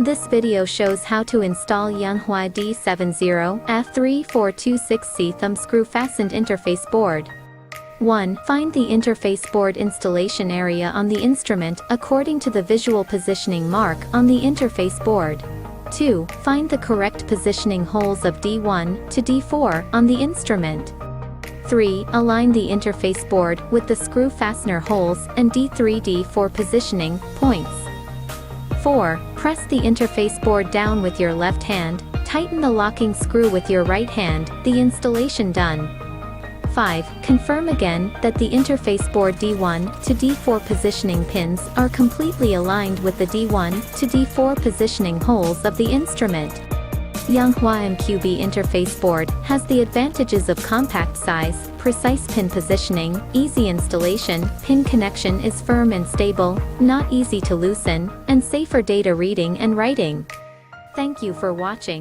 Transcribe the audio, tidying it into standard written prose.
This video shows how to install Yanhua D70F3426-C thumb screw fastened interface board. 1. Find the interface board installation area on the instrument according to the visual positioning mark on the interface board. 2. Find the correct positioning holes of D1 to D4 on the instrument. 3. Align the interface board with the screw fastener holes and D3-D4 positioning points. 4. Press the interface board down with your left hand, tighten the locking screw with your right hand, the installation done. 5. Confirm again that the interface board D1 to D4 positioning pins are completely aligned with the D1 to D4 positioning holes of the instrument. Yanhua MQB interface board has the advantages of compact size, precise pin positioning, easy installation, pin connection is firm and stable, not easy to loosen, and safer data reading and writing. Thank you for watching.